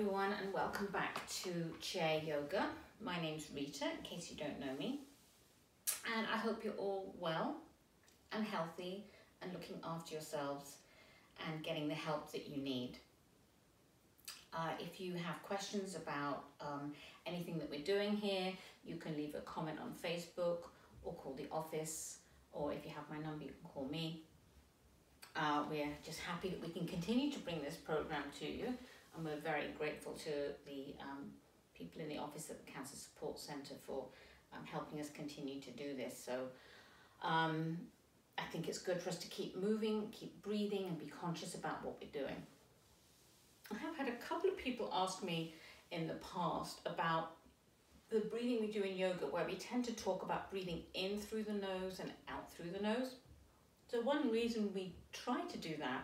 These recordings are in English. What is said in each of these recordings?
everyone, and welcome back to Chair Yoga. My name's Rita, in case you don't know me, and I hope you're all well and healthy and looking after yourselves and getting the help that you need. If you have questions about anything that we're doing here, you can leave a comment on Facebook or call the office, or if you have my number, you can call me. We're just happy that we can continue to bring this program to you, and we're very grateful to the people in the office at the Cancer Support Centre for helping us continue to do this. So I think it's good for us to keep moving, keep breathing, and be conscious about what we're doing. I have had a couple of people ask me in the past about the breathing we do in yoga, where we tend to talk about breathing in through the nose and out through the nose. So one reason we try to do that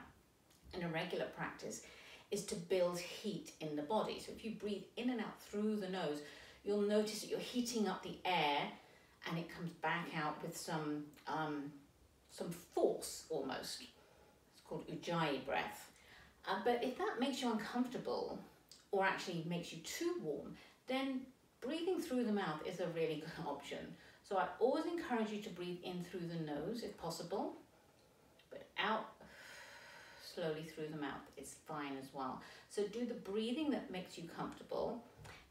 in a regular practice is to build heat in the body. So if you breathe in and out through the nose, you'll notice that you're heating up the air and it comes back out with some force almost. It's called Ujjayi breath. But if that makes you uncomfortable or actually makes you too warm, then breathing through the mouth is a really good option. So I always encourage you to breathe in through the nose if possible, but out slowly through the mouth is fine as well. So do the breathing that makes you comfortable.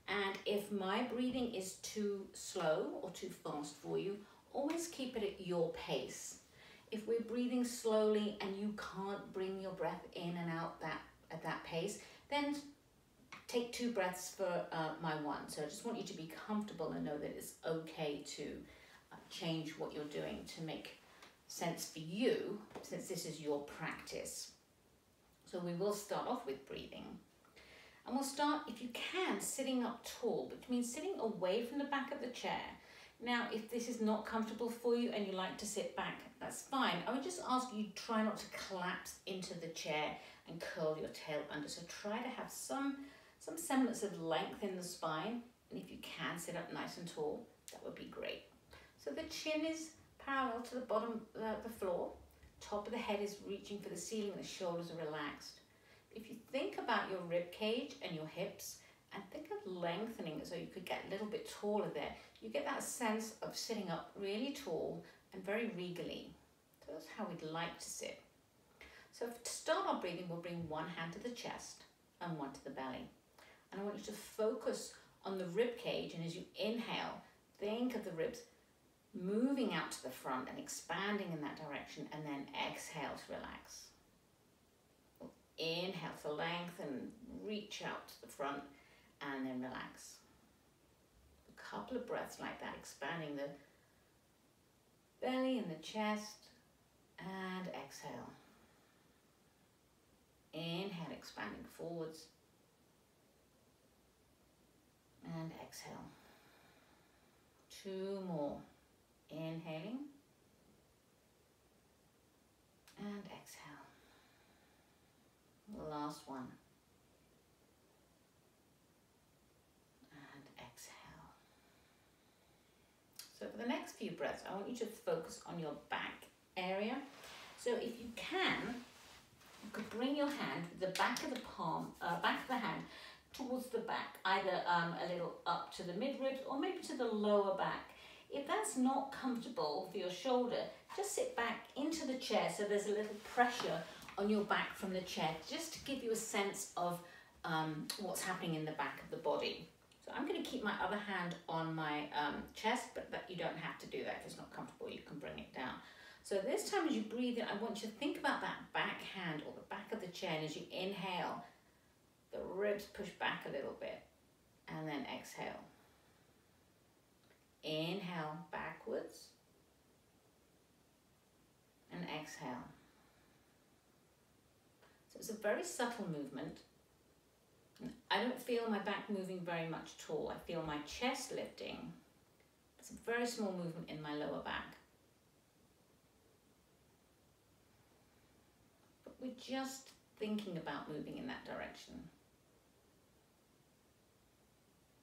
And if my breathing is too slow or too fast for you, always keep it at your pace. If we're breathing slowly and you can't bring your breath in and out at that pace, then take 2 breaths for my 1. So I just want you to be comfortable and know that it's okay to change what you're doing to make sense for you, since this is your practice. So we will start off with breathing. And we'll start, if you can, sitting up tall, which means sitting away from the back of the chair. Now, if this is not comfortable for you and you like to sit back, that's fine. I would just ask you try not to collapse into the chair and curl your tail under. So try to have some semblance of length in the spine. And if you can sit up nice and tall, that would be great. So the chin is parallel to the bottom of the floor. Top of the head is reaching for the ceiling and the shoulders are relaxed. If you think about your rib cage and your hips, and think of lengthening so you could get a little bit taller there, you get that sense of sitting up really tall and very regally. So that's how we'd like to sit. So to start our breathing, we'll bring one hand to the chest and one to the belly. And I want you to focus on the rib cage, and as you inhale, think of the ribs moving out to the front and expanding in that direction, and then exhale to relax. Inhale to lengthen, reach out to the front, and then relax. A couple of breaths like that, expanding the belly and the chest, and exhale. Inhale, expanding forwards, and exhale. 2 more. Inhaling, and exhale. The last one. And exhale. So for the next few breaths, I want you to focus on your back area. So if you can, you could bring your hand with the back of the palm, back of the hand towards the back, either a little up to the midribs or maybe to the lower back. If that's not comfortable for your shoulder, just sit back into the chair so there's a little pressure on your back from the chair, just to give you a sense of what's happening in the back of the body. So I'm going to keep my other hand on my chest, but you don't have to do that. If it's not comfortable, you can bring it down. So this time as you breathe in, I want you to think about that back hand or the back of the chair, and as you inhale, the ribs push back a little bit, and then exhale. Inhale backwards, and exhale. So it's a very subtle movement. I don't feel my back moving very much at all. I feel my chest lifting. It's a very small movement in my lower back. But we're just thinking about moving in that direction.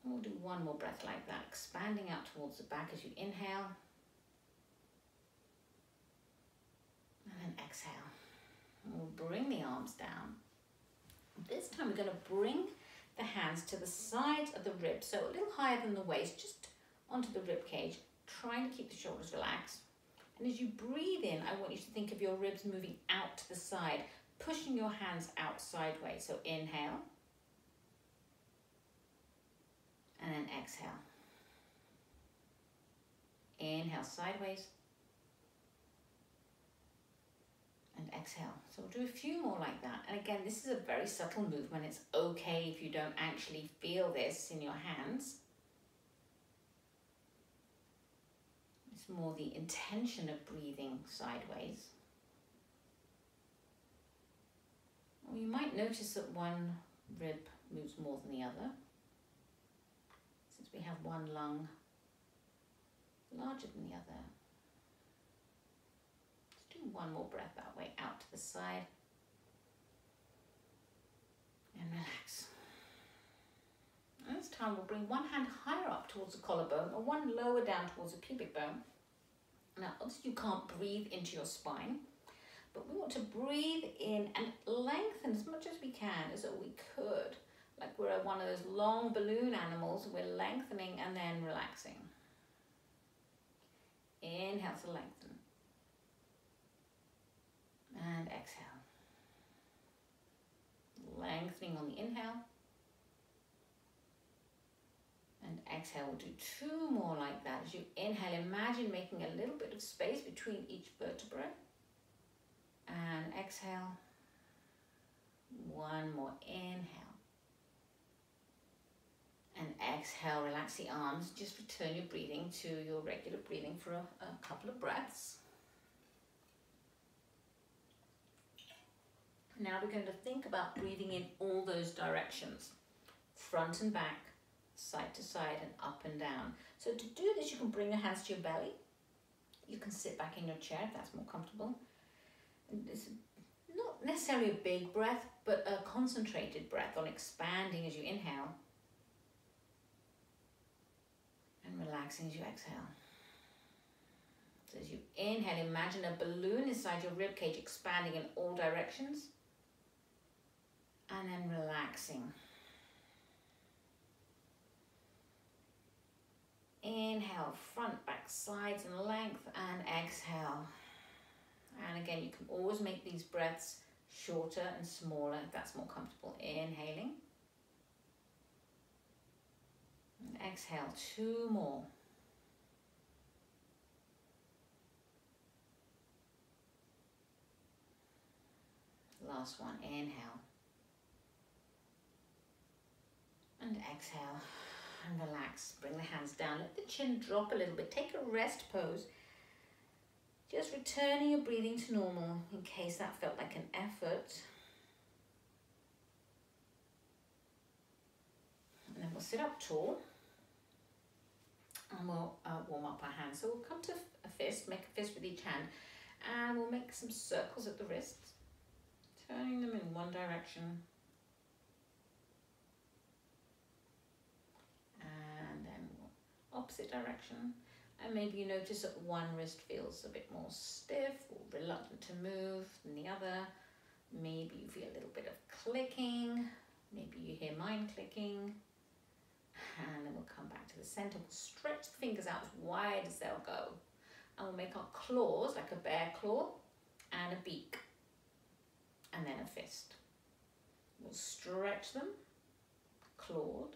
We'll do one more breath like that, expanding out towards the back as you inhale. And then exhale. And we'll bring the arms down. This time we're going to bring the hands to the sides of the ribs, so a little higher than the waist, just onto the rib cage, trying to keep the shoulders relaxed. And as you breathe in, I want you to think of your ribs moving out to the side, pushing your hands out sideways. So inhale, and then exhale. Inhale sideways, and exhale. So we'll do a few more like that. And again, this is a very subtle movement. It's okay if you don't actually feel this in your hands. It's more the intention of breathing sideways. Or you might notice that one rib moves more than the other, since we have one lung larger than the other. Let's do one more breath that way, out to the side. And relax. And this time we'll bring one hand higher up towards the collarbone or one lower down towards the pubic bone. Now, obviously you can't breathe into your spine, but we want to breathe in and lengthen as much as we can, as though we could. Like we're one of those long balloon animals, we're lengthening and then relaxing. Inhale to lengthen. And exhale. Lengthening on the inhale. And exhale, we'll do two more like that. As you inhale, imagine making a little bit of space between each vertebrae. And exhale. One more inhale. And exhale, relax the arms. Just return your breathing to your regular breathing for a couple of breaths. Now we're going to think about breathing in all those directions. Front and back, side to side, and up and down. So to do this, you can bring your hands to your belly. You can sit back in your chair if that's more comfortable. And it's not necessarily a big breath, but a concentrated breath on expanding as you inhale. And relaxing as you exhale. So as you inhale, imagine a balloon inside your ribcage expanding in all directions. And then relaxing. Inhale, front, back, sides, and length, and exhale. And again, you can always make these breaths shorter and smaller if that's more comfortable. Inhaling. And exhale, two more. Last one, inhale. And exhale, and relax. Bring the hands down, let the chin drop a little bit. Take a rest pose. Just returning your breathing to normal in case that felt like an effort. And then we'll sit up tall. And we'll warm up our hands. So we'll come to a fist, make a fist with each hand, and we'll make some circles at the wrists, turning them in one direction, and then opposite direction. And maybe you notice that one wrist feels a bit more stiff or reluctant to move than the other. Maybe you feel a little bit of clicking. Maybe you hear mine clicking. And then we'll come back to the center. We'll stretch the fingers out as wide as they'll go. And we'll make our claws like a bear claw and a beak. And then a fist. We'll stretch them, clawed,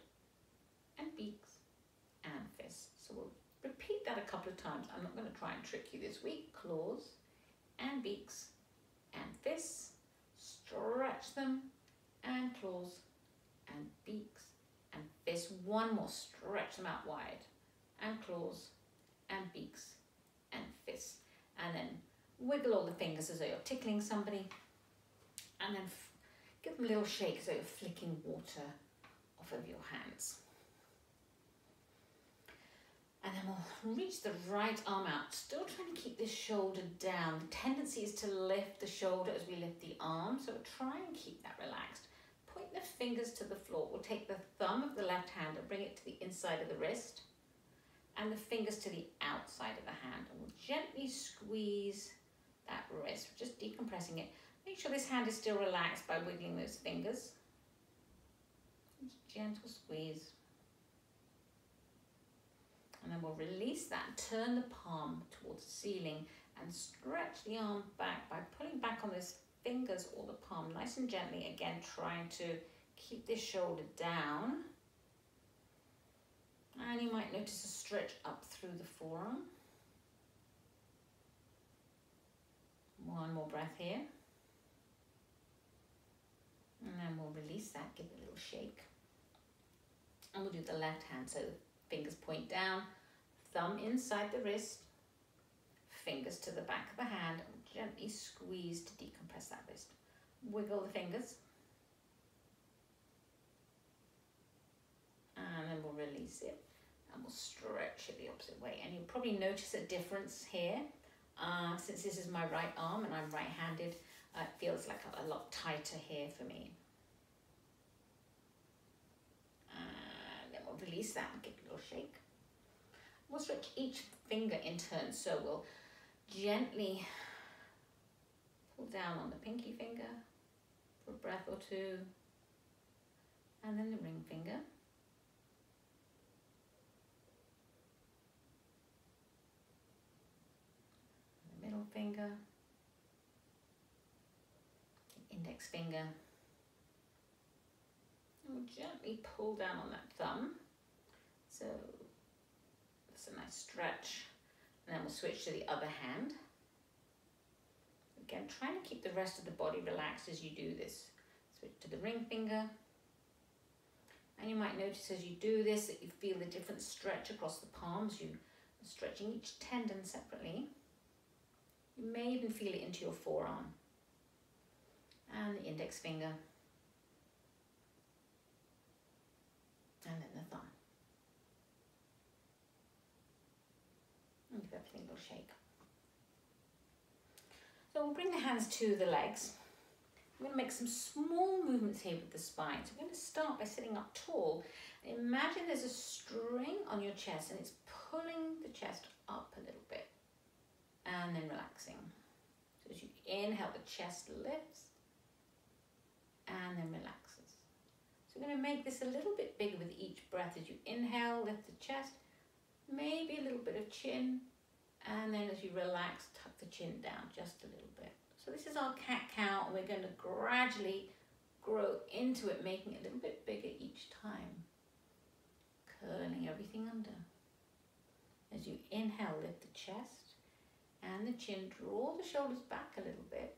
and beaks, and fists. So we'll repeat that a couple of times. I'm not going to try and trick you this week. Claws, and beaks, and fists. Stretch them, and claws, and beaks, and fists. One more, stretch them out wide, and claws, and beaks, and fists. And then wiggle all the fingers as though you're tickling somebody, and then give them a little shake as though you're flicking water off of your hands. And then we'll reach the right arm out, still trying to keep this shoulder down. The tendency is to lift the shoulder as we lift the arm, so try and keep that relaxed. Point the fingers to the floor. We'll take the thumb of the left hand and bring it to the inside of the wrist, and the fingers to the outside of the hand. And we'll gently squeeze that wrist, just decompressing it. Make sure this hand is still relaxed by wiggling those fingers. gentle squeeze. And then we'll release that, turn the palm towards the ceiling and stretch the arm back by pulling back on those fingers or the palm nice and gently. Again, trying to keep this shoulder down. And you might notice a stretch up through the forearm. One more breath here. And then we'll release that, give it a little shake. And we'll do the left hand, so fingers point down, thumb inside the wrist, fingers to the back of the hand, and gently squeeze to decompress that wrist. Wiggle the fingers. And then we'll release it, and we'll stretch it the opposite way. And you'll probably notice a difference here. Since this is my right arm and I'm right-handed, it feels like a lot tighter here for me. And then we'll release that and give it a little shake. We'll stretch each finger in turn, so we'll gently pull down on the pinky finger for a breath or two, and then the ring finger. The middle finger. Index finger, and we'll gently pull down on that thumb, so that's a nice stretch, and then we'll switch to the other hand. Again, trying to keep the rest of the body relaxed as you do this. Switch to the ring finger, and you might notice as you do this that you feel a different stretch across the palms. You are stretching each tendon separately. You may even feel it into your forearm. And the index finger, and then the thumb. And give everything a little shake. So we'll bring the hands to the legs. We're going to make some small movements here with the spine. So we're going to start by sitting up tall. Imagine there's a string on your chest and it's pulling the chest up a little bit. And then relaxing. So as you inhale, the chest lifts. And then relaxes. So we're going to make this a little bit bigger with each breath. As you inhale, lift the chest, maybe a little bit of chin, and then as you relax, tuck the chin down just a little bit. So this is our cat-cow, and we're going to gradually grow into it, making it a little bit bigger each time. Curling everything under. As you inhale, lift the chest and the chin, draw the shoulders back a little bit.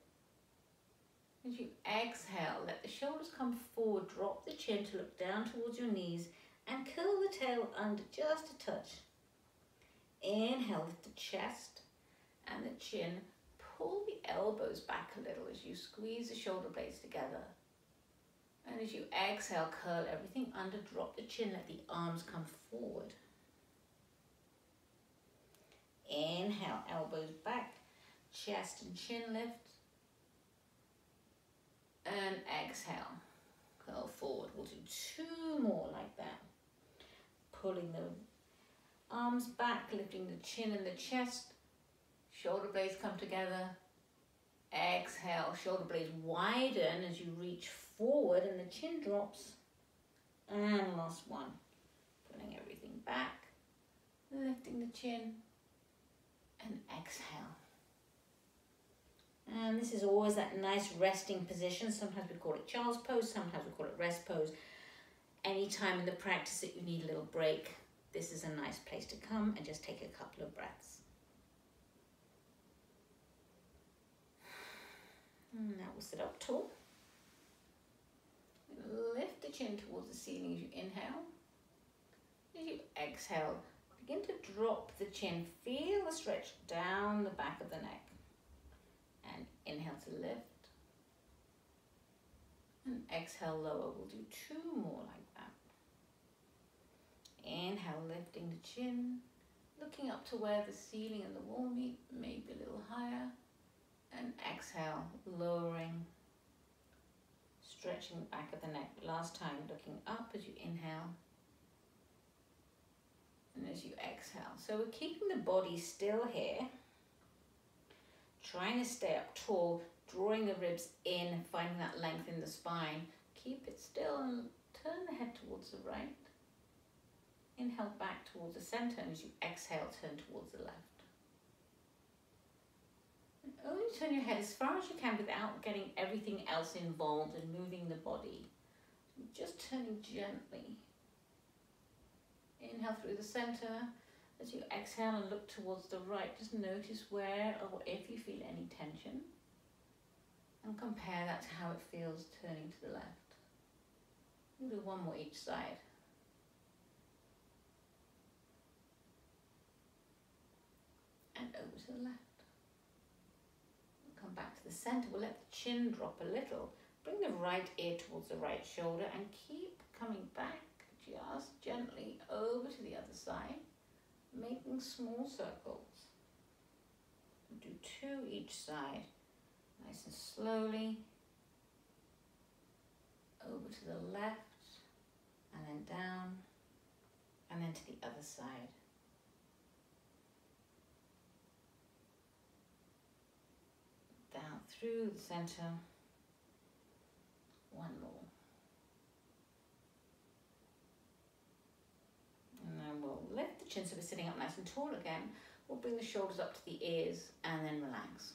As you exhale, let the shoulders come forward, drop the chin to look down towards your knees and curl the tail under just a touch. Inhale, lift the chest and the chin, pull the elbows back a little as you squeeze the shoulder blades together. And as you exhale, curl everything under, drop the chin, let the arms come forward. Inhale, elbows back, chest and chin lift. And exhale, curl forward. We'll do two more like that. Pulling the arms back, lifting the chin and the chest. Shoulder blades come together. Exhale, shoulder blades widen as you reach forward and the chin drops. And last one. Pulling everything back, lifting the chin, and exhale. And this is always that nice resting position. Sometimes we call it child's pose, sometimes we call it rest pose. Anytime in the practice that you need a little break, this is a nice place to come and just take a couple of breaths. And now we'll sit up tall. Lift the chin towards the ceiling as you inhale. As you exhale, begin to drop the chin. Feel the stretch down the back of the neck. And inhale to lift. And exhale, lower. We'll do two more like that. Inhale, lifting the chin. Looking up to where the ceiling and the wall meet, maybe a little higher. And exhale, lowering. Stretching the back of the neck. Last time, looking up as you inhale. And as you exhale. So we're keeping the body still here. Trying to stay up tall, drawing the ribs in, finding that length in the spine. Keep it still and turn the head towards the right. Inhale back towards the center, and as you exhale, turn towards the left. And only turn your head as far as you can without getting everything else involved and moving the body. Just turning gently. Inhale through the center. As you exhale and look towards the right, just notice where or if you feel any tension. And compare that to how it feels turning to the left. We'll do one more each side. And over to the left. We'll come back to the center. We'll let the chin drop a little. Bring the right ear towards the right shoulder and keep coming back just gently over to the other side, making small circles. We'll do 2 each side, nice and slowly. Over to the left, and then down, and then to the other side. Down through the center. One more. And then we'll lift the chin so we're sitting up nice and tall again. We'll bring the shoulders up to the ears and then relax.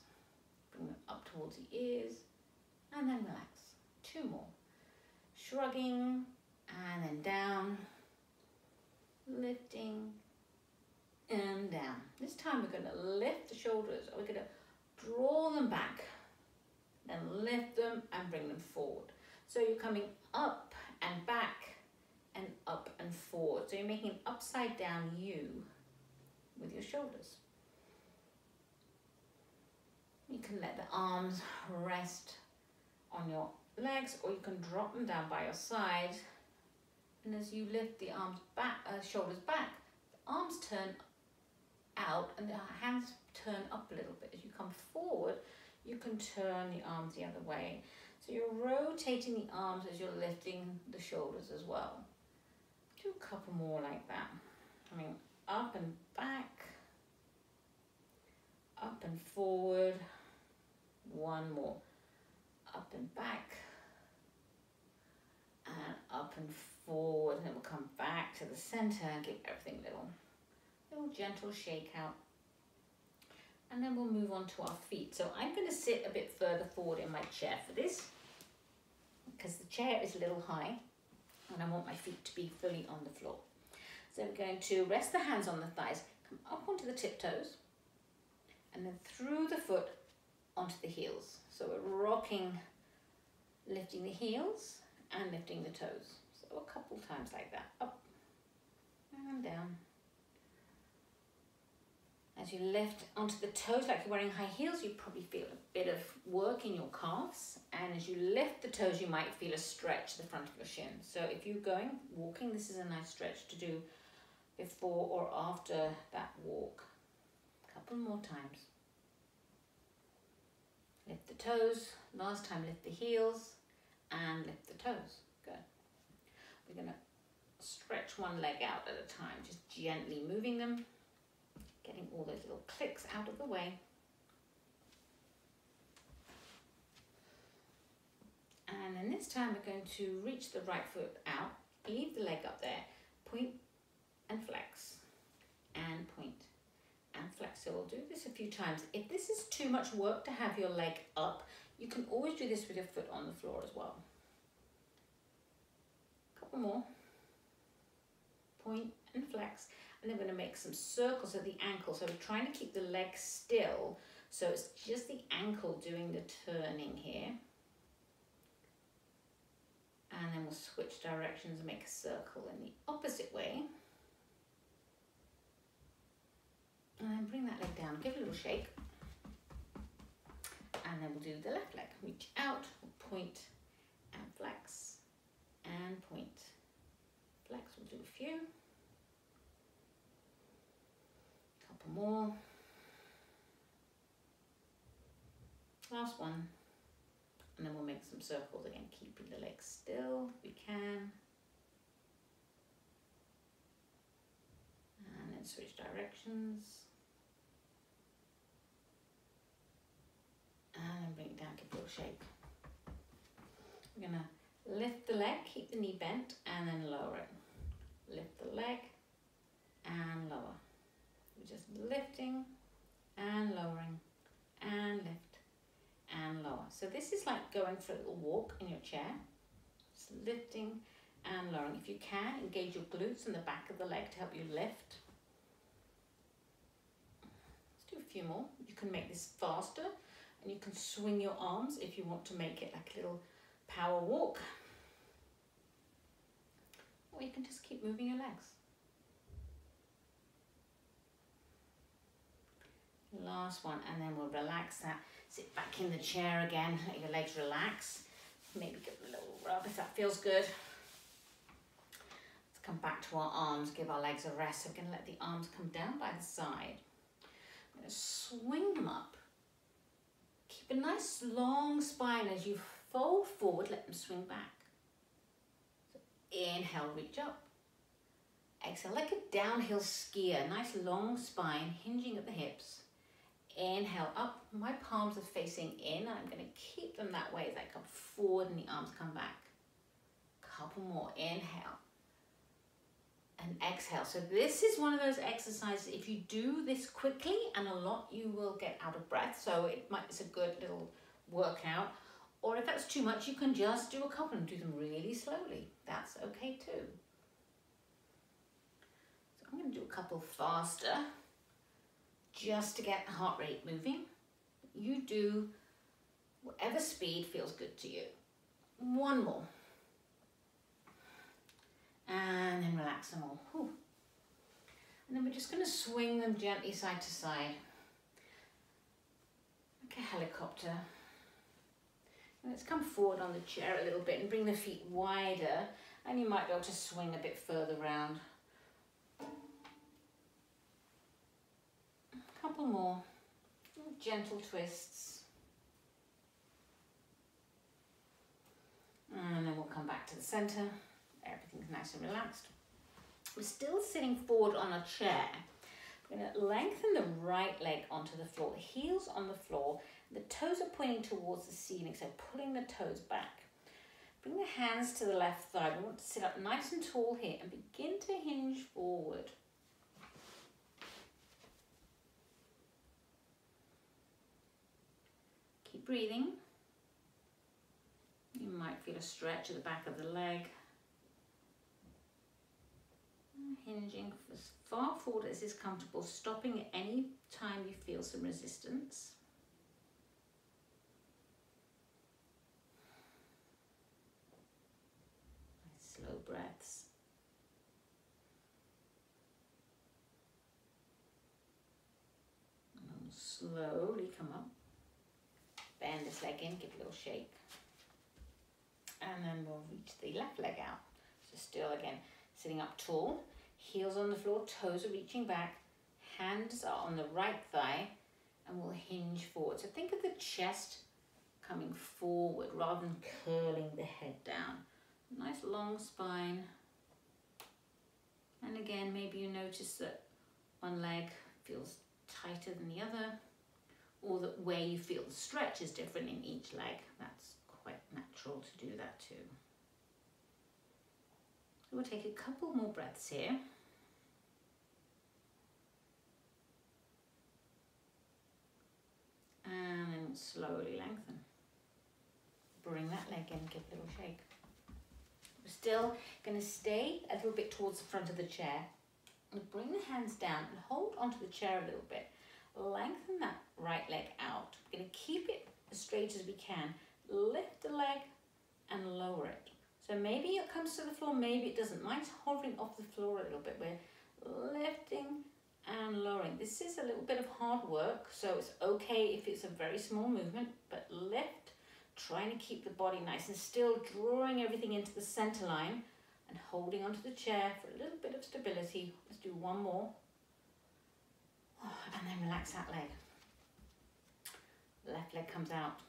Bring them up towards the ears and then relax. 2 more. Shrugging and then down. Lifting and down. This time we're going to lift the shoulders. We're going to draw them back. Then lift them and bring them forward. So you're coming up and back and up and forward. So you're making an upside down U with your shoulders. You can let the arms rest on your legs, or you can drop them down by your side. And as you lift the arms back, shoulders back, the arms turn out and the hands turn up a little bit. As you come forward, you can turn the arms the other way. So you're rotating the arms as you're lifting the shoulders as well. Do a couple more like that. Coming up and back, up and forward. 1 more. Up and back, and up and forward. And then we'll come back to the center and give everything a little gentle shake out. And then we'll move on to our feet. So I'm going to sit a bit further forward in my chair for this, because the chair is a little high and I want my feet to be fully on the floor. So we're going to rest the hands on the thighs, come up onto the tiptoes, and then through the foot onto the heels. So we're rocking, lifting the heels and lifting the toes. So a couple times like that, up and down. As you lift onto the toes like you're wearing high heels, you probably feel a bit of work in your calves. And as you lift the toes, you might feel a stretch to the front of your shin. So if you're going walking, this is a nice stretch to do before or after that walk. A couple more times. Lift the toes. Last time, lift the heels and lift the toes. Good. We're going to stretch one leg out at a time, just gently moving them. Getting all those little clicks out of the way. And then this time we're going to reach the right foot out, leave the leg up there, point and flex, and point and flex. So we'll do this a few times. If this is too much work to have your leg up, you can always do this with your foot on the floor as well. Couple more. Point and flex. And then we're going to make some circles at the ankle. So we're trying to keep the leg still. So it's just the ankle doing the turning here. And then we'll switch directions and make a circle in the opposite way. And then bring that leg down, give it a little shake. And then we'll do the left leg. Reach out, point and flex, and point. Flex, we'll do a few. More. Last one. And then we'll make some circles again, keeping the legs still if we can. And then switch directions. And then bring it down, give it a little shake. We're going to lift the leg, keep keep the knee bent and then lower it. Lift the leg and lower. We're just lifting and lowering and lift and lower. So this is like going for a little walk in your chair. Just lifting and lowering. If you can, engage your glutes and the back of the leg to help you lift. Let's do a few more. You can make this faster and you can swing your arms if you want to make it like a little power walk. Or you can just keep moving your legs. Last one, and then we'll relax that. Sit back in the chair again, let your legs relax. Maybe give a little rub if that feels good. Let's come back to our arms, give our legs a rest. So we're going to let the arms come down by the side. I'm going to swing them up. Keep a nice long spine as you fold forward, let them swing back. So inhale, reach up. Exhale, like a downhill skier, nice long spine, hinging at the hips. Inhale up, my palms are facing in, and I'm going to keep them that way as I come forward and the arms come back. Couple more, inhale and exhale. So this is one of those exercises, if you do this quickly and a lot, you will get out of breath. So it's a good little workout. Or if that's too much, you can just do a couple and do them really slowly. That's okay too. So I'm going to do a couple faster, just to get the heart rate moving. You do whatever speed feels good to you. One more. And then relax them all. Whew. And then we're just going to swing them gently side to side. Like a helicopter. And let's come forward on the chair a little bit and bring the feet wider. And you might be able to swing a bit further round. Couple more gentle twists, and then we'll come back to the center. Everything's nice and relaxed. We're still sitting forward on a chair. We're going to lengthen the right leg onto the floor, heels on the floor, the toes are pointing towards the ceiling, so pulling the toes back. Bring the hands to the left thigh. We want to sit up nice and tall here and begin to hinge forward. Breathing. You might feel a stretch at the back of the leg. Hinging as far forward as is comfortable, stopping at any time you feel some resistance. Nice slow breaths. And then slowly come up. Bend this leg in, give a little shake. And then we'll reach the left leg out. So still again, sitting up tall, heels on the floor, toes are reaching back, hands are on the right thigh, and we'll hinge forward. So think of the chest coming forward rather than curling the head down. Nice long spine. And again, maybe you notice that one leg feels tighter than the other, or that where you feel the stretch is different in each leg. That's quite natural to do that too. So we'll take a couple more breaths here. And then slowly lengthen. Bring that leg in, give a little shake. We're still going to stay a little bit towards the front of the chair. And bring the hands down and hold onto the chair a little bit. Lengthen that right leg out. We're going to keep it as straight as we can. Lift the leg and lower it. So maybe it comes to the floor, maybe it doesn't. Mine's hovering off the floor a little bit. We're lifting and lowering. This is a little bit of hard work, so it's okay if it's a very small movement, but lift, trying to keep the body nice and still, drawing everything into the center line and holding onto the chair for a little bit of stability. Let's do one more. And then relax that leg. Left leg comes out,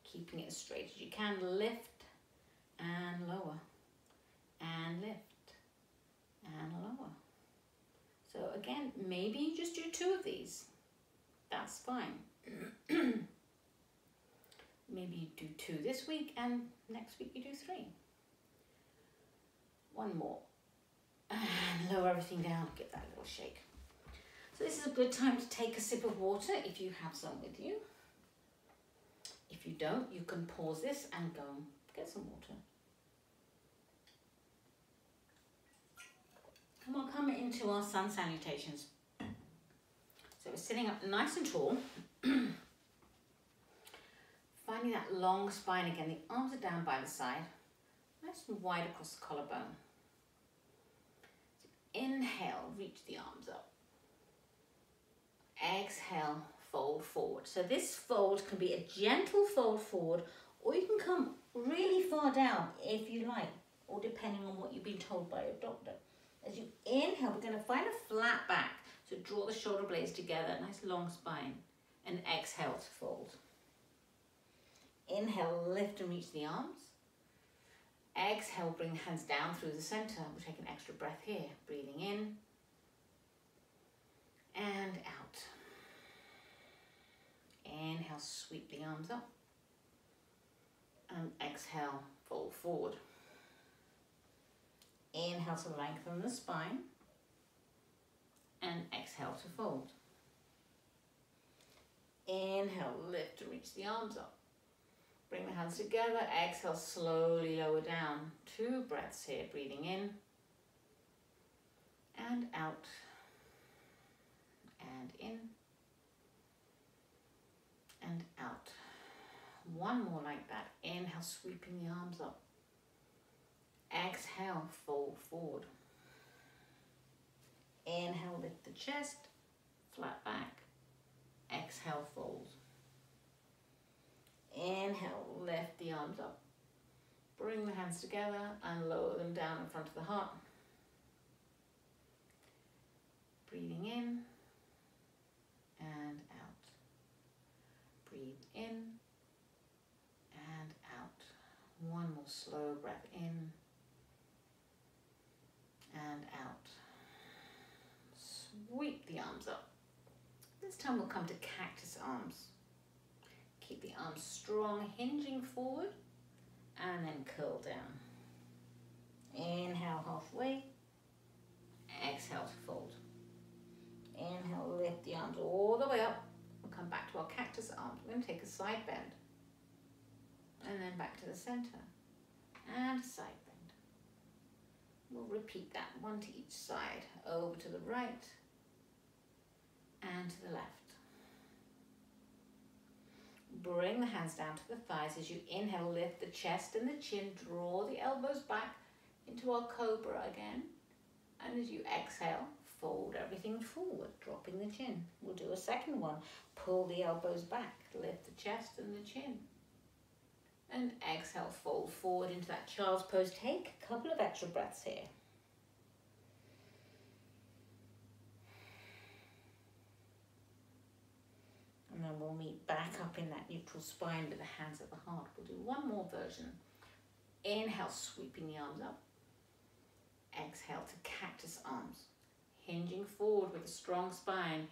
keeping it as straight as you can. Lift and lower, and lift and lower. So again, maybe you just do 2 of these. That's fine. Maybe you do 2 this week, and next week you do 3. One more. And lower everything down, give that a little shake. So this is a good time to take a sip of water if you have some with you. If you don't, you can pause this and go and get some water. And we'll come into our sun salutations. So we're sitting up nice and tall. Finding that long spine again. The arms are down by the side. Nice and wide across the collarbone. So inhale, reach the arms up. Exhale, fold forward. So this fold can be a gentle fold forward, or you can come really far down if you like, or depending on what you've been told by your doctor. As you inhale, we're going to find a flat back. So draw the shoulder blades together, nice long spine, and exhale to fold. Inhale, lift and reach the arms. Exhale, bring the hands down through the center. We'll take an extra breath here. Breathing in and out. Inhale, sweep the arms up. And exhale, fold forward. Inhale to lengthen the spine. And exhale to fold. Inhale, lift to reach the arms up. Bring the hands together. Exhale, slowly lower down. 2 breaths here. Breathing in and out. And in and out. One more like that. Inhale, sweeping the arms up. Exhale, fold forward. Inhale, lift the chest, flat back. Exhale, fold. Inhale, lift the arms up. Bring the hands together and lower them down in front of the heart. Breathing in and out. Breathe in and out. One more slow breath in and out. Sweep the arms up. This time we'll come to cactus arms. Keep the arms strong, hinging forward, and then curl down. Inhale halfway. Exhale to fold. Inhale, lift the arms all the way up. We'll come back to our cactus arms. We're going to take a side bend. And then back to the center. And a side bend. We'll repeat that, one to each side. Over to the right and to the left. Bring the hands down to the thighs. As you inhale, lift the chest and the chin. Draw the elbows back into our cobra again. And as you exhale, fold everything forward, dropping the chin. We'll do a second one. Pull the elbows back, lift the chest and the chin. And exhale, fold forward into that child's pose. Take a couple of extra breaths here. And then we'll meet back up in that neutral spine with the hands at the heart. We'll do one more version. Inhale, sweeping the arms up. Exhale to cactus arms. Hinging forward with a strong spine.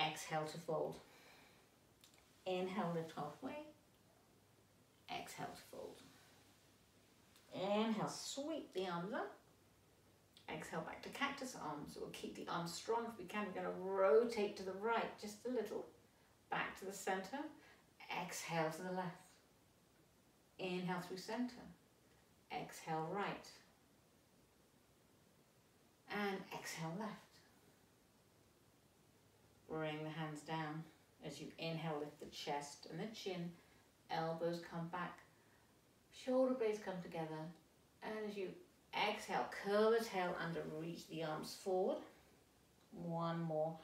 Exhale to fold. Inhale, lift halfway. Exhale to fold. Inhale, sweep the arms up. Exhale back to cactus arms. We'll keep the arms strong if we can. We're going to rotate to the right just a little. Back to the center. Exhale to the left. Inhale through center. Exhale right. And exhale left. Bring the hands down. As you inhale, lift the chest and the chin. Elbows come back. Shoulder blades come together. And as you exhale, curl the tail under, reach the arms forward. One more.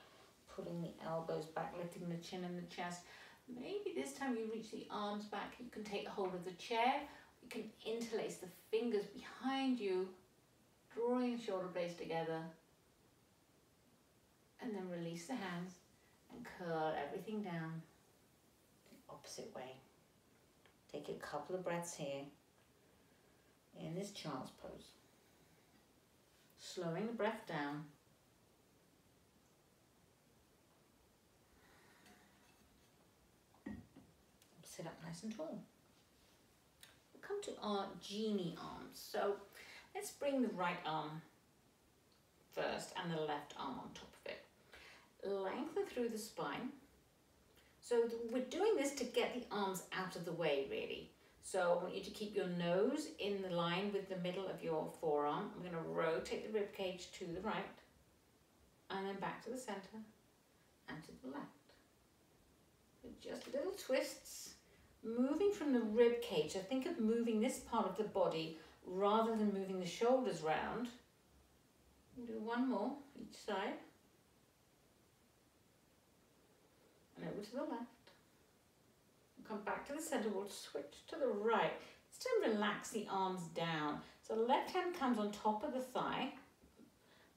Pulling the elbows back, lifting the chin and the chest. Maybe this time you reach the arms back. You can take hold of the chair. You can interlace the fingers behind you, drawing the shoulder blades together. And then release the hands and curl everything down the opposite way. Take a couple of breaths here in this child's pose. Slowing the breath down. Sit up nice and tall. We'll come to our genie arms. So Let's bring the right arm first and the left arm on top of it. Lengthen through the spine. So we're doing this to get the arms out of the way, really. So I want you to keep your nose in the line with the middle of your forearm. I'm going to rotate the rib cage to the right and then back to the center and to the left. With just little twists, moving from the rib cage. So think of moving this part of the body rather than moving the shoulders round. We'll do one more each side. And over to the left. Come back to the center, we'll switch to the right. This time relax the arms down. So the left hand comes on top of the thigh.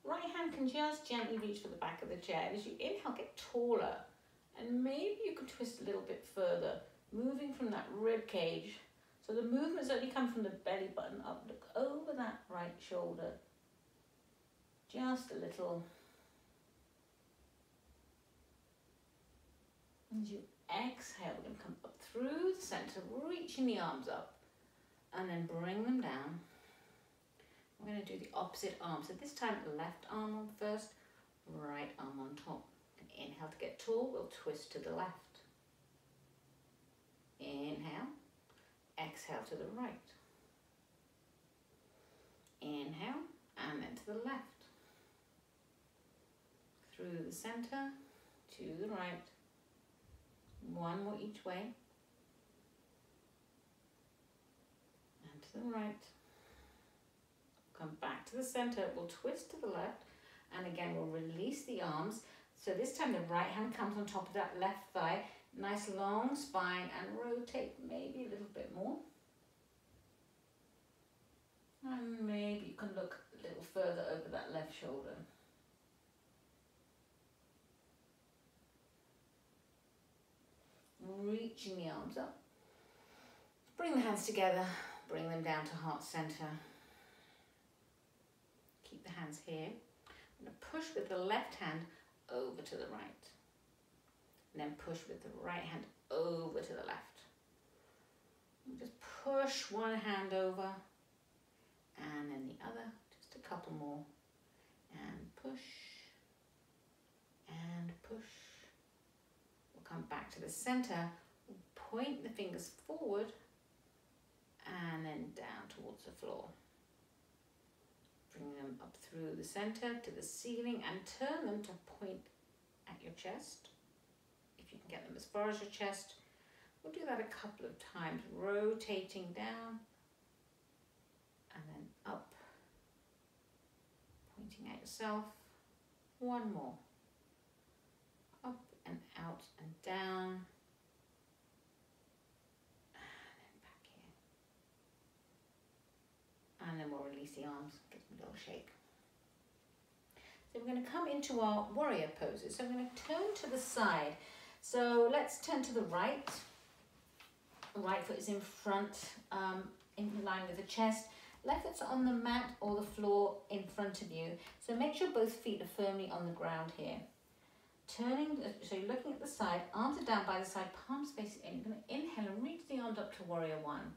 Right hand can just gently reach for the back of the chair. As you inhale, get taller. And maybe you can twist a little bit further, moving from that rib cage. So the movements only come from the belly button up. Look over that right shoulder. Just a little. As you exhale, we're going to come up through the center, reaching the arms up, and then bring them down. We're going to do the opposite arm. So this time, left arm on first, right arm on top. Inhale to get tall, we'll twist to the left. Inhale, exhale to the right. Inhale, and then to the left. Through the center, to the right. One more each way. And to the right. Come back to the center, we'll twist to the left. And again, we'll release the arms. So this time the right hand comes on top of that left thigh. Nice long spine and rotate maybe a little bit more. And maybe you can look a little further over that left shoulder. Reaching the arms up. Bring the hands together, bring them down to heart center. Keep the hands here. I'm going to push with the left hand over to the right. And then push with the right hand over to the left. And just push one hand over and then the other, just a couple more. And push and push. Come back to the center, point the fingers forward and then down towards the floor. Bring them up through the center to the ceiling and turn them to point at your chest. If you can get them as far as your chest. We'll do that a couple of times, rotating down and then up, pointing at yourself. One more. Up and out and down, and then back here. And then we'll release the arms, give them a little shake. So we're going to come into our warrior poses. So I'm going to turn to the side. So let's turn to the right. Right foot is in front, in line with the chest. Left foot's on the mat or the floor in front of you. So make sure both feet are firmly on the ground here. Turning, so you're looking at the side, arms are down by the side, palms facing in. You're going to inhale and reach the arms up to warrior one.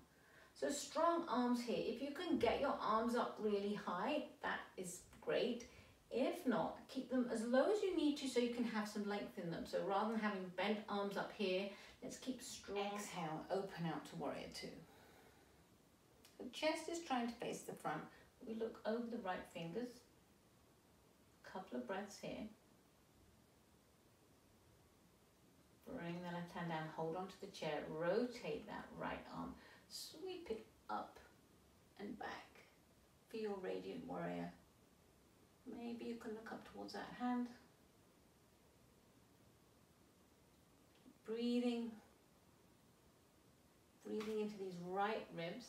So strong arms here. If you can get your arms up really high, that is great. If not, keep them as low as you need to so you can have some length in them. So rather than having bent arms up here, let's keep strong. Exhale, open out to warrior two. The chest is trying to face the front. We look over the right fingers. A couple of breaths here. Bring the left hand down, hold onto the chair, rotate that right arm, sweep it up and back for your radiant warrior. Maybe you can look up towards that hand. Breathing into these right ribs.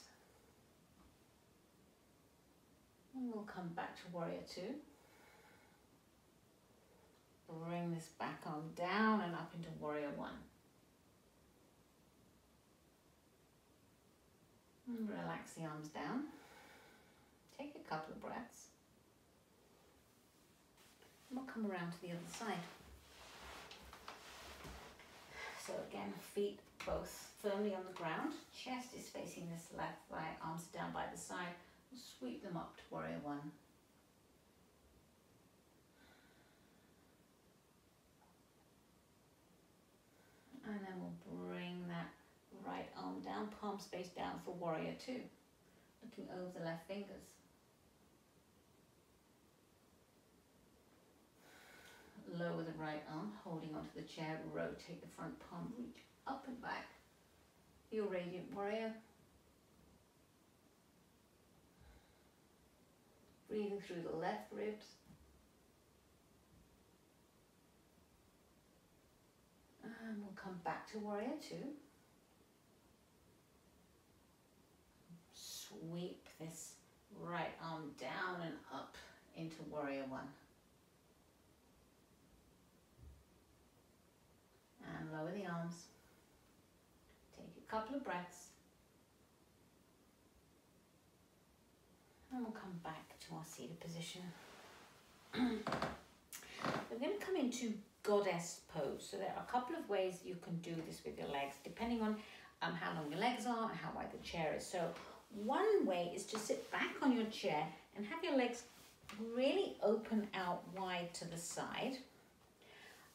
And we'll come back to warrior two. Bring this back arm down and up into warrior one. And relax the arms down. Take a couple of breaths. And we'll come around to the other side. So again, feet both firmly on the ground. Chest is facing this left thigh, arms down by the side. Sweep them up to warrior one. And then we'll bring that right arm down, palm space down for warrior two. Looking over the left fingers. Lower the right arm, holding onto the chair, rotate the front palm, reach up and back. Your radiant warrior. Breathing through the left ribs. And we'll come back to warrior two. Sweep this right arm down and up into warrior one. And lower the arms. Take a couple of breaths. And we'll come back to our seated position. We're going to come into goddess pose. So there are a couple of ways you can do this with your legs, depending on how long your legs are and how wide the chair is. So one way is to sit back on your chair and have your legs really open out wide to the side.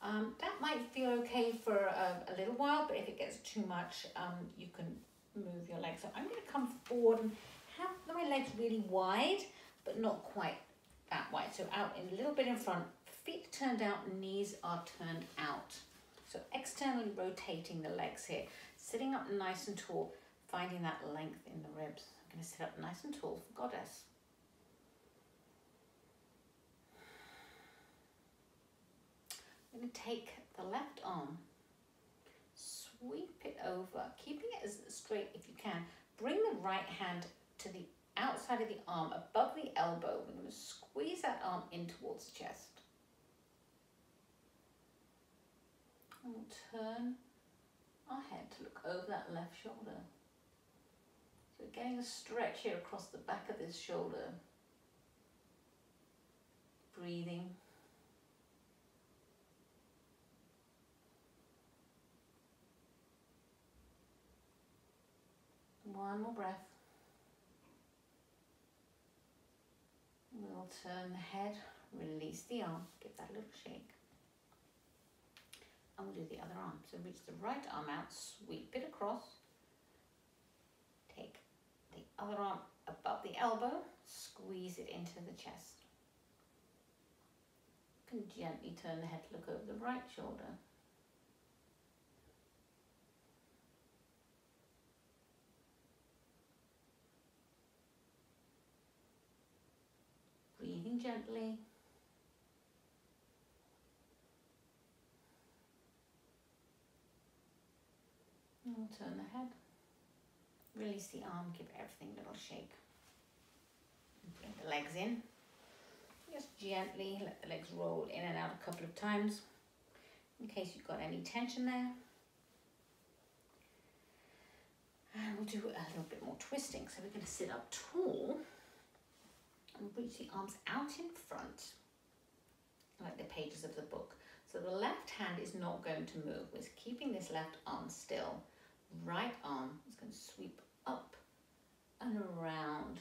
That might feel okay for a little while, but if it gets too much, you can move your legs. So I'm going to come forward and have my legs really wide, but not quite that wide. So out in a little bit in front, feet turned out, knees are turned out. So externally rotating the legs here, sitting up nice and tall, finding that length in the ribs. I'm going to sit up nice and tall for goddess. I'm going to take the left arm, sweep it over, keeping it as straight if you can. Bring the right hand to the outside of the arm, above the elbow. We're going to squeeze that arm in towards the chest. And we'll turn our head to look over that left shoulder. So we're getting a stretch here across the back of this shoulder. Breathing. One more breath. We'll turn the head, release the arm, give that a little shake. And we'll do the other arm. So reach the right arm out, sweep it across. Take the other arm above the elbow, squeeze it into the chest. You can gently turn the head to look over the right shoulder. Breathing gently. And we'll turn the head. Release the arm, give everything a little shake. Bring the legs in. Just gently let the legs roll in and out a couple of times in case you've got any tension there. And we'll do a little bit more twisting. So we're going to sit up tall and reach the arms out in front, like the pages of the book. So the left hand is not going to move. We're keeping this left arm still. Right arm is going to sweep up and around.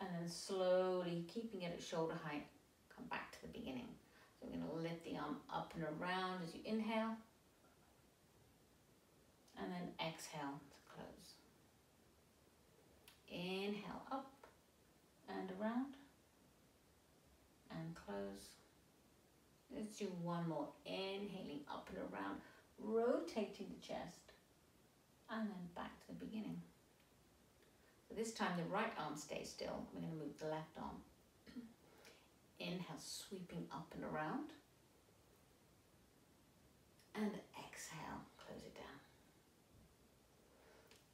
And then slowly, keeping it at shoulder height, come back to the beginning. So we're going to lift the arm up and around as you inhale. And then exhale to close. Inhale up and around. And close. Let's do one more. Inhaling up and around, rotating the chest, and then back to the beginning. So this time the right arm stays still. We're going to move the left arm. Inhale, sweeping up and around. And exhale, close it down.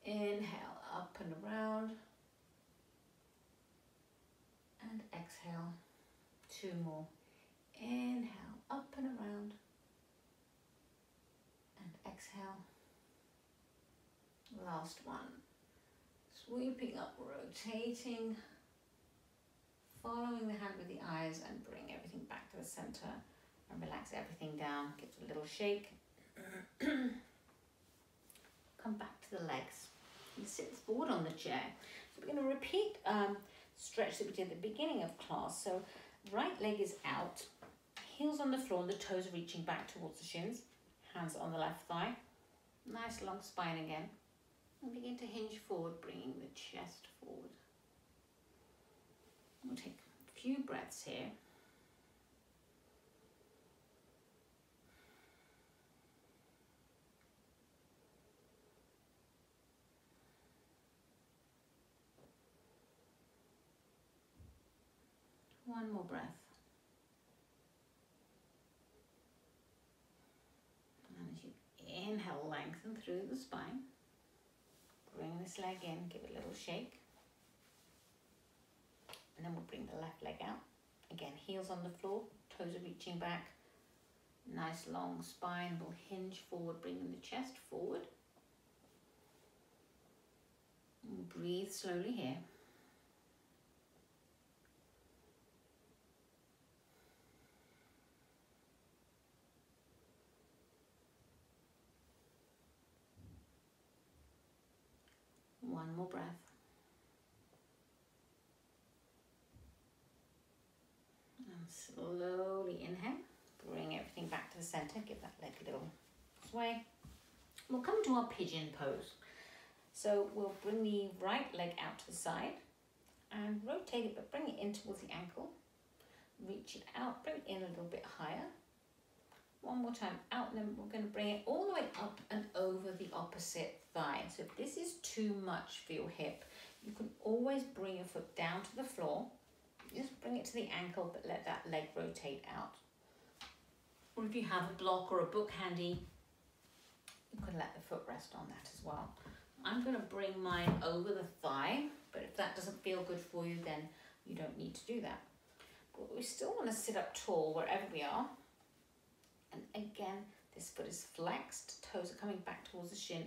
Inhale, up and around. And exhale, two more. Inhale, up and around. And exhale. Last one. Sweeping up, rotating, following the hand with the eyes and bring everything back to the center and relax everything down. Give it a little shake. Come back to the legs. You sit forward on the chair. So we're going to repeat stretch that we did at the beginning of class. So right leg is out, heels on the floor and the toes reaching back towards the shins, hands on the left thigh. Nice long spine again. And begin to hinge forward, bringing the chest forward. We'll take a few breaths here. One more breath. And as you inhale, lengthen through the spine. Bring this leg in, give it a little shake. And then we'll bring the left leg out. Again, heels on the floor, toes are reaching back. Nice long spine, we'll hinge forward, bringing the chest forward. And breathe slowly here. One more breath. And slowly inhale. Bring everything back to the center. Give that leg a little sway. We'll come to our pigeon pose. So we'll bring the right leg out to the side and rotate it, but bring it in towards the ankle. Reach it out, bring it in a little bit higher. One more time out, and then we're going to bring it all the way up and over the opposite thigh. So if this is too much for your hip, you can always bring your foot down to the floor. Just bring it to the ankle, but let that leg rotate out. Or if you have a block or a book handy, you can let the foot rest on that as well. I'm going to bring mine over the thigh, but if that doesn't feel good for you, then you don't need to do that. But we still want to sit up tall wherever we are. And again, this foot is flexed, toes are coming back towards the shin.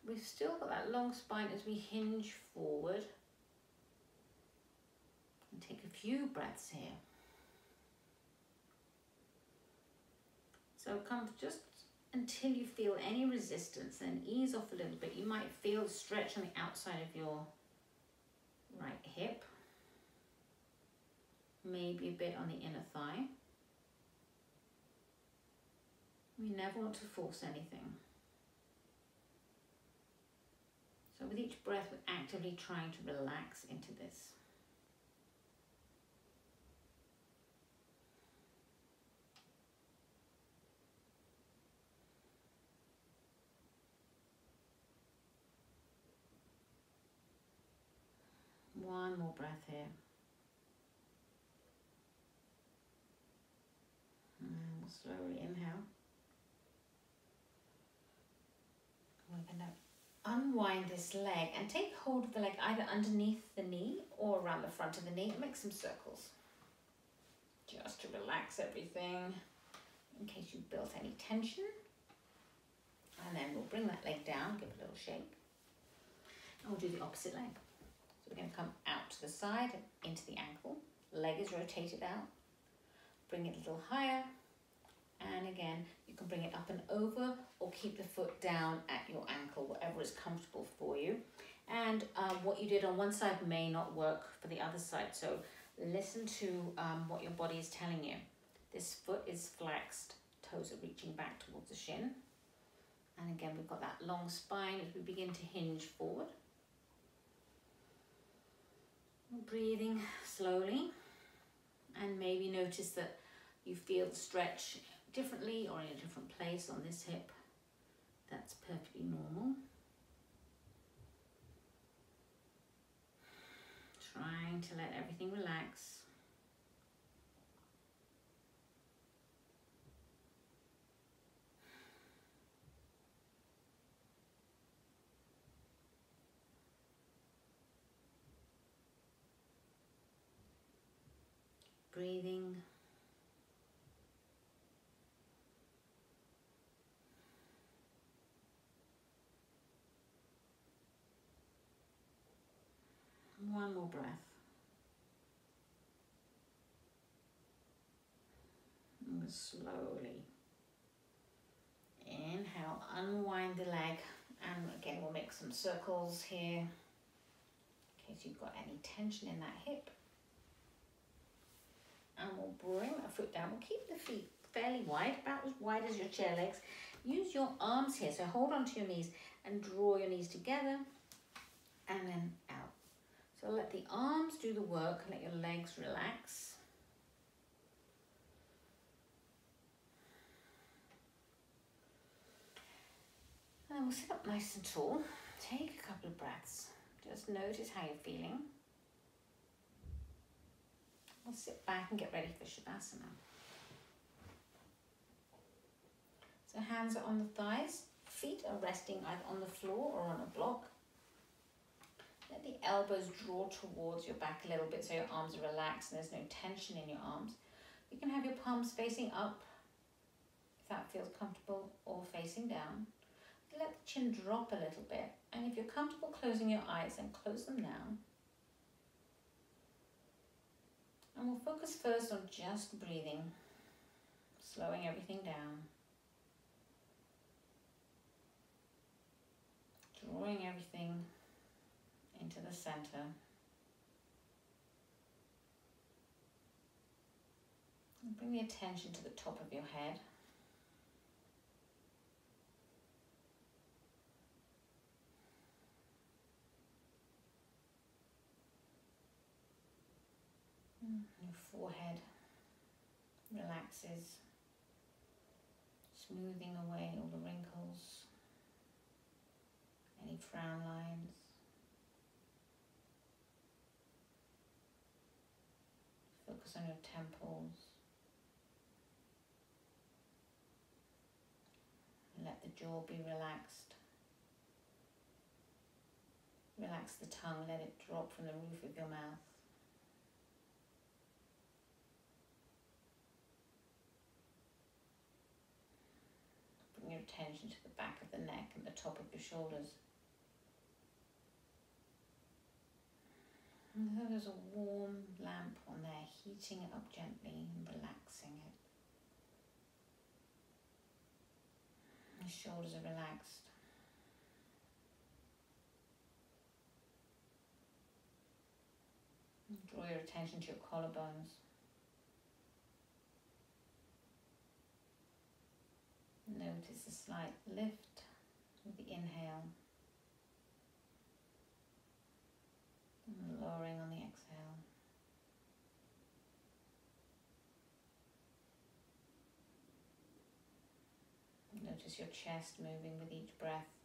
We've still got that long spine as we hinge forward. And take a few breaths here. So come just until you feel any resistance, then ease off a little bit. You might feel a stretch on the outside of your right hip. Maybe a bit on the inner thigh. We never want to force anything. So with each breath, we're actively trying to relax into this. One more breath here. And we'll slowly inhale. We're going to unwind this leg and take hold of the leg either underneath the knee or around the front of the knee and make some circles. Just to relax everything in case you built any tension. And then we'll bring that leg down, give it a little shake. And we'll do the opposite leg. So we're going to come out to the side and into the ankle. Leg is rotated out. Bring it a little higher. And again, you can bring it up and over or keep the foot down at your ankle, whatever is comfortable for you. And what you did on one side may not work for the other side. So listen to what your body is telling you. This foot is flexed, toes are reaching back towards the shin. And again, we've got that long spine as we begin to hinge forward. Breathing slowly. And maybe notice that you feel the stretch differently or in a different place on this hip. That's perfectly normal. Trying to let everything relax. Breathing. One more breath. And slowly inhale, unwind the leg And again, we'll make some circles here in case you've got any tension in that hip. And we'll bring that foot down. We'll keep the feet fairly wide, about as wide as your chair legs. Use your arms here, so hold onto your knees and draw your knees together and then out. So let the arms do the work, let your legs relax. And then we'll sit up nice and tall. Take a couple of breaths. Just notice how you're feeling. We'll sit back and get ready for Shavasana. So hands are on the thighs, feet are resting either on the floor or on a block. Let the elbows draw towards your back a little bit so your arms are relaxed and there's no tension in your arms. You can have your palms facing up if that feels comfortable, or facing down. Let the chin drop a little bit, and if you're comfortable closing your eyes, then close them now. And we'll focus first on just breathing, slowing everything down, drawing everything into the center. And bring the attention to the top of your head. Your forehead relaxes, smoothing away all the wrinkles, any frown lines. Focus on your temples. Let the jaw be relaxed. Relax the tongue, let it drop from the roof of your mouth. Bring your attention to the back of the neck and the top of your shoulders. And so there's a warm lamp on there, heating it up gently and relaxing it. The shoulders are relaxed. And draw your attention to your collarbones. Notice a slight lift with the inhale and lowering on the exhale. Notice your chest moving with each breath.